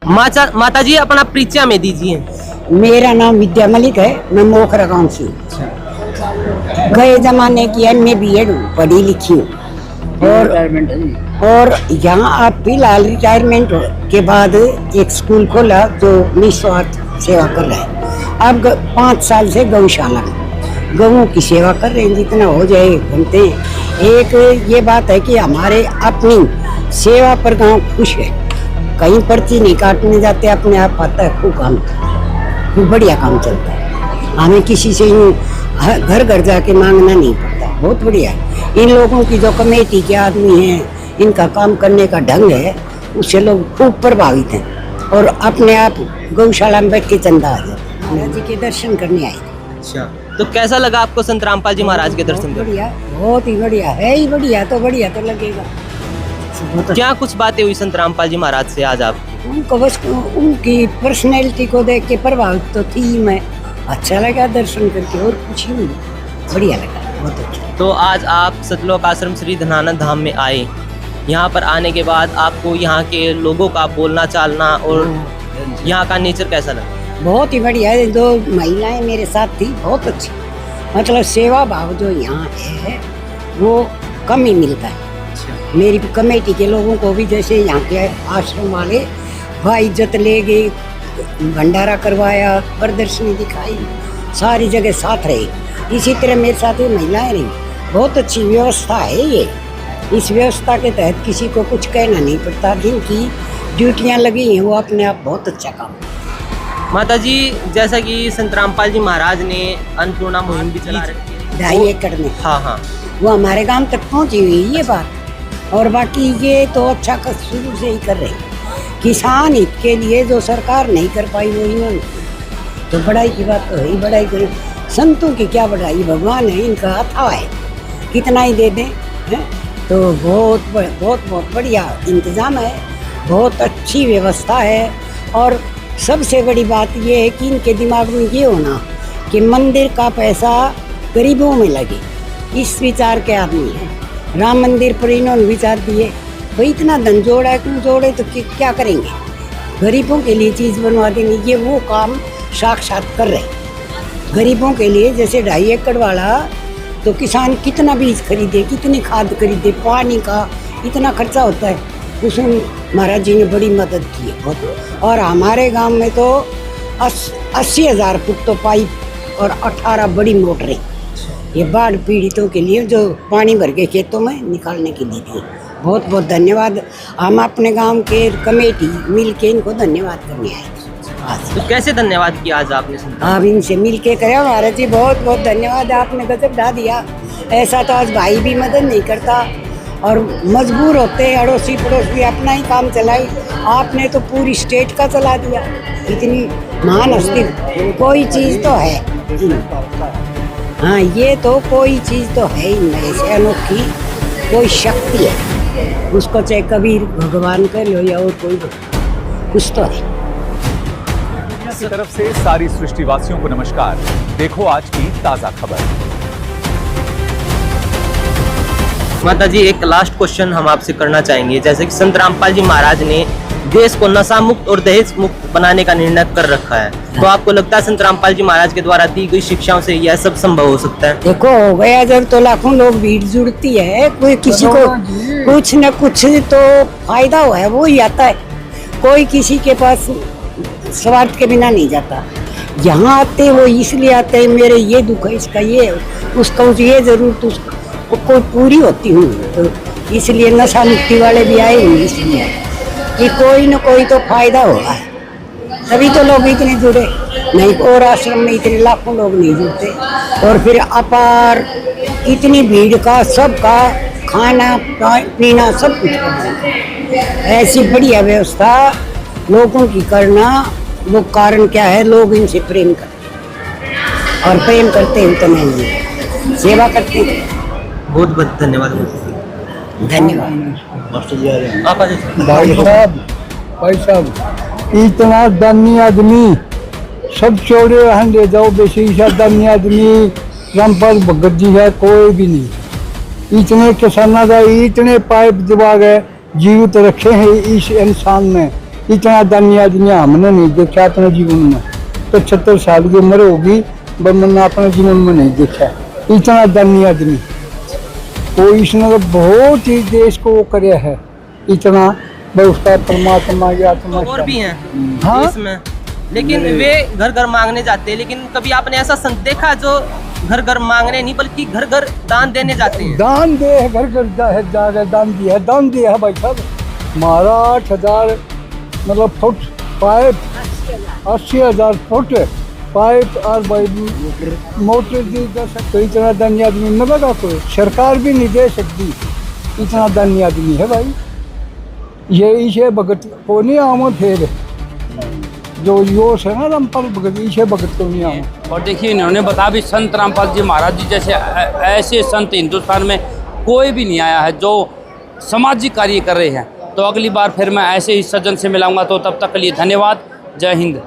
माता जी अपना परिचय में दीजिए। मेरा नाम विद्या मलिक है, मैं मोखरा गांव से हूँ। गए जमाने की एमए बीएड पढ़ी लिखी हूँ और यहाँ आप फिलहाल रिटायरमेंट के बाद एक स्कूल खोला जो निस्वार्थ सेवा कर रहा है। अब 5 साल से गौशाला में गऊँ की सेवा कर रहे हैं, जितना हो जाए घूमते हैं। एक ये बात है कि हमारे अपनी सेवा पर गांव खुश है, कहीं पर्ची नहीं काटने जाते, अपने आप आता है खूब काम, खूब बढ़िया काम चलता है। हमें किसी से घर घर जाके मांगना नहीं पड़ता, बहुत बढ़िया है। इन लोगों की जो कमेटी के आदमी हैं, इनका काम करने का ढंग है, उससे लोग खूब प्रभावित हैं और अपने आप गौशाला में बैठ के चंदा आ जाते हैं। महाराज जी के दर्शन करने आए थे। अच्छा, तो कैसा लगा आपको संत रामपाल जी महाराज के दर्शन कर? बढ़िया, बहुत ही बढ़िया है ही, बढ़िया तो लगेगा। क्या कुछ बातें हुई संत रामपाल जी महाराज से आज आप? उनको बस उनकी पर्सनैलिटी को देख के प्रभावित तो थी मैं। अच्छा लगा दर्शन करके और कुछ ही नहीं, बढ़िया लगा, बहुत अच्छा। तो आज आप सतलोक आश्रम श्री धनानंद धाम में आए, यहाँ पर आने के बाद आपको यहाँ के लोगों का बोलना चालना और यहाँ का नेचर कैसा लगा? बहुत ही बढ़िया है। 2 महिलाएं मेरे साथ थी, बहुत अच्छी, मतलब सेवा भाव जो यहाँ है वो कम ही मिलता है। मेरी कमेटी के लोगों को भी, जैसे यहाँ के आश्रम वाले इज्जत ले गए, भंडारा करवाया, प्रदर्शनी दिखाई, सारी जगह साथ रहे। इसी तरह मेरे साथ ये महिलाएं रही, बहुत अच्छी व्यवस्था है ये। इस व्यवस्था के तहत किसी को कुछ कहना नहीं पड़ता, जिनकी ड्यूटियाँ लगी हैं वो अपने आप बहुत अच्छा काम। माता जी, जैसा कि संत रामपाल जी महाराज ने अन्नपूर्णा मुहिम भी चला रखी है 2.5 एकड़ में, हाँ, वो हमारे गांव तक पहुँची हुई ये बात। और बाकी ये तो अच्छा शुरू से ही कर रहे हैं। किसान हित के लिए जो सरकार नहीं कर पाई वो इन्होंने, तो बढ़ाई की बात तो है, बढ़ाई करें। संतों की क्या बढ़ाई, भगवान है, इनका अथाह है, कितना ही दे दें है? तो बहुत बढ़िया इंतज़ाम है, बहुत अच्छी व्यवस्था है। और सबसे बड़ी बात ये है कि इनके दिमाग में ये होना कि मंदिर का पैसा गरीबों में लगे, इस विचार के आदमी हैं। राम मंदिर पर इन्होंने विचार दिए, भाई इतना धन जोड़ा है, क्यों जोड़े, तो क्या करेंगे, गरीबों के लिए चीज़ बनवा देंगे। ये वो काम साक्षात कर रहे हैं गरीबों के लिए। जैसे 2.5 एकड़ वाला, तो किसान कितना बीज खरीदे, कितनी खाद खरीदे, पानी का इतना खर्चा होता है, उसमें महाराज जी ने बड़ी मदद की है बहुत। और हमारे गांव में तो 80,000 फुट तो पाइप और 18 बड़ी मोटरें ये बाढ़ पीड़ितों के लिए जो पानी भर के खेतों में निकालने के लिए थी। बहुत बहुत धन्यवाद। हम अपने गांव के कमेटी मिल के इनको धन्यवाद करने आए। तो कैसे धन्यवाद किया आज आपने? आप इनसे मिल के करे महाराज जी, बहुत बहुत धन्यवाद, आपने गजब ढा दिया। ऐसा तो आज भाई भी मदद नहीं करता और मजबूर होते हैं, अड़ोसी पड़ोसी अपना ही काम चलाई, आपने तो पूरी स्टेट का चला दिया। इतनी महान हस्ती, कोई चीज़ तो है। हाँ, ये तो कोई चीज़ तो है ही नहीं, ऐसे अनोखी कोई शक्ति है, उसको चाहे कबीर भगवान कह लो या और कोई, कुछ तो है। की तरफ से सारी सृष्टिवासियों को नमस्कार। देखो आज की ताजा खबर। माता जी, एक लास्ट क्वेश्चन हम आपसे करना चाहेंगे। जैसे कि संत रामपाल जी महाराज ने देश को नशा मुक्त और दहेज मुक्त बनाने का निर्णय कर रखा है, तो आपको लगता है संत रामपाल जी महाराज के द्वारा दी गई शिक्षाओं से यह सब संभव हो सकता है? देखो, हो गया जब तो लाखों लोग भीड़ जुड़ती है, कोई किसी को कुछ न कुछ तो फायदा हुआ है, वो ही आता है। कोई किसी के पास स्वार्थ के बिना नहीं जाता। यहाँ आते वो इसलिए आते हैं, मेरे ये दुख है, इसका ये, उसका ये जरूरत उसको कोई पूरी होती हूँ, तो इसलिए नशा मुक्ति वाले भी आए हुए, इसलिए कि कोई न कोई तो फायदा होगा, तभी तो लोग इतने जुड़े। नहीं और आश्रम में इतने लाखों लोग नहीं जुड़ते। और फिर अपार इतनी भीड़ का, सबका खाना पीना सब कुछ, ऐसी बढ़िया व्यवस्था लोगों की करना, वो कारण क्या है, लोग इनसे प्रेम करते हैं और प्रेम करते हैं तो नहीं, सेवा करते हैं। बहुत बहुत धन्यवाद। धन्यवाद। भाई साहब, इतना दानी आदमी, सब चौड़े वहाँ ले जाओ, बेसी दानी आदमी रामपाल भगत जी है, कोई भी नहीं। इतने किसानों का इतने पाइप दबा गए, जीवित रखे हैं इस इंसान में, इतना दानी आदमी हमने नहीं देखा अपने जीवन में। 75 साल की उम्र होगी, मैंने अपने जीवन में नहीं देखा इतना दानी आदमी। कोई इसने तो बहुत ही देश को वो कराया है इतना, उसका परमात्मा की आत्मा। तो और भी हैं हाँ। इसमें, लेकिन वे घर घर मांगने जाते हैं। लेकिन कभी आपने ऐसा संत देखा जो घर घर मांगने नहीं बल्कि घर घर दान देने जाते हैं? दान दे है, घर घर दान दिया है भाई साहब। हमारा 8,000 मतलब फुट पाइप, 80,000 फुट पाइप और भाई मोटर दी जा सकते। इतना दानी आदमी न लगा, कोई सरकार भी नहीं दे सकती, इतना दानी आदमी है भाई। ये इसे भगत को नहीं आम फिर जो योश है ना रामपाल भगत, इसे भगत को नहीं आम। और देखिए इन्होंने बताया भी संत रामपाल जी महाराज जी जैसे ऐसे संत हिंदुस्तान में कोई भी नहीं आया है जो सामाजिक कार्य कर रहे हैं। तो अगली बार फिर मैं ऐसे ही सज्जन से मिलाऊंगा। तो तब तक के लिए धन्यवाद। जय हिंद।